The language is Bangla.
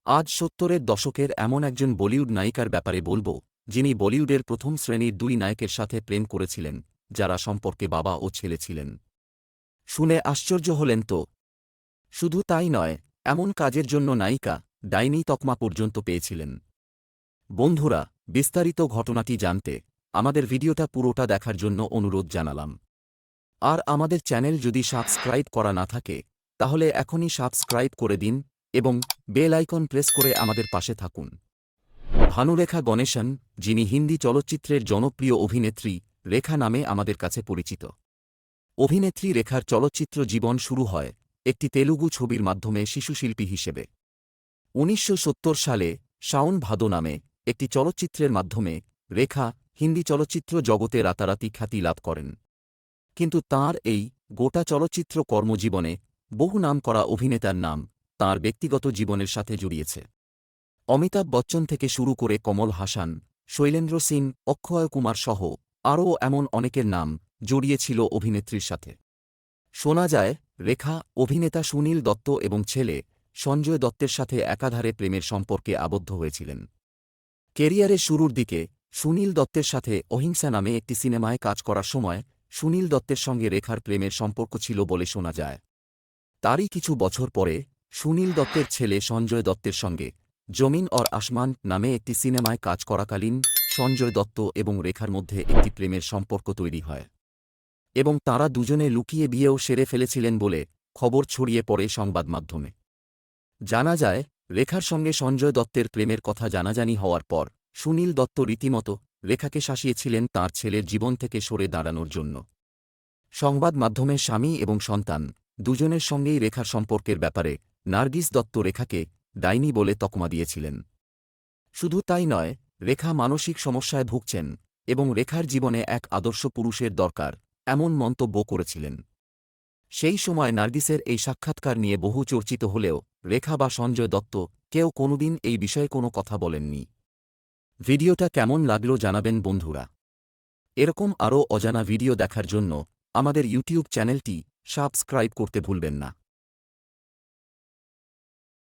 আজ ৭০-এর দশকের এমন একজন বলিউড নায়িকার ব্যাপারে বলবো, যিনি বলিউডের প্রথম শ্রেণীর দুই নায়কের সাথে প্রেম করেছিলেন, যারা সম্পর্কে বাবা ও ছেলে ছিলেন। শুনে আশ্চর্য হলেন তো? শুধু তাই নয়, এমন কাজের জন্য নায়িকা ডাইনি তকমা পর্যন্ত পেয়েছিলেন। বন্ধুরা, বিস্তারিত ঘটনাটি জানতে আমাদের ভিডিওটা পুরোটা দেখার জন্য অনুরোধ জানালাম। আর আমাদের চ্যানেল যদি সাবস্ক্রাইব করা না থাকে, তাহলে এখনই সাবস্ক্রাইব করে দিন এবং বেল আইকন প্রেস করে আমাদের পাশে থাকুন। ভানুরেখা গণেশন, যিনি হিন্দি চলচ্চিত্রের জনপ্রিয় অভিনেত্রী রেখা নামে আমাদের কাছে পরিচিত। অভিনেত্রী রেখার চলচ্চিত্র জীবন শুরু হয় একটি তেলুগু ছবির মাধ্যমে শিশুশিল্পী হিসেবে। ১৯৭০ সালে শাওন ভাদো নামে একটি চলচ্চিত্রের মাধ্যমে রেখা হিন্দি চলচ্চিত্র জগতে রাতারাতি খ্যাতি লাভ করেন। কিন্তু তাঁর এই গোটা চলচ্চিত্র কর্মজীবনে বহু নামকরা অভিনেতার নাম তাঁর ব্যক্তিগত জীবনের সাথে জড়িয়েছে। অমিতাভ বচ্চন থেকে শুরু করে কমল হাসান, শৈলেন্দ্র সিং, অক্ষয় কুমার সহ আরও এমন অনেকের নাম জড়িয়েছিল অভিনেত্রীর সাথে। শোনা যায়, রেখা অভিনেতা সুনীল দত্ত এবং ছেলে সঞ্জয় দত্তের সাথে একাধারে প্রেমের সম্পর্কে আবদ্ধ হয়েছিলেন। কেরিয়ারের শুরুর দিকে সুনীল দত্তের সাথে অহিংসা নামে একটি সিনেমায় কাজ করার সময় সুনীল দত্তের সঙ্গে রেখার প্রেমের সম্পর্ক ছিল বলে শোনা যায়। তারই কিছু বছর পরে সুনীল দত্তের ছেলে সঞ্জয় দত্তের সঙ্গে জমিন অর আসমান নামে একটি সিনেমায় কাজ করাকালীন সঞ্জয় দত্ত এবং রেখার মধ্যে একটি প্রেমের সম্পর্ক তৈরি হয় এবং তাঁরা দুজনে লুকিয়ে বিয়েও সেরে ফেলেছিলেন বলে খবর ছড়িয়ে পড়ে সংবাদমাধ্যমে। জানা যায়, রেখার সঙ্গে সঞ্জয় দত্তের প্রেমের কথা জানাজানি হওয়ার পর সুনীল দত্ত রীতিমতো রেখাকে শাসিয়েছিলেন তাঁর ছেলের জীবন থেকে সরে দাঁড়ানোর জন্য। সংবাদ মাধ্যমে স্বামী এবং সন্তান দুজনের সঙ্গেই রেখার সম্পর্কের ব্যাপারে নার্গিস দত্ত রেখাকে ডাইনি বলে তকমা দিয়েছিলেন। শুধু তাই নয়, রেখা মানসিক সমস্যায় ভুগছেন এবং রেখার জীবনে এক আদর্শ পুরুষের দরকার এমন মন্তব্য করেছিলেন। সেই সময় নার্গিসের এই সাক্ষাৎকার নিয়ে বহু চর্চিত হলেও রেখা বা সঞ্জয় দত্ত কেউ কোনোদিন এই বিষয়ে কোনো কথা বলেননি। ভিডিওটা কেমন লাগলো জানাবেন বন্ধুরা। এরকম আরও অজানা ভিডিও দেখার জন্য আমাদের ইউটিউব চ্যানেলটি সাবস্ক্রাইব করতে ভুলবেন না।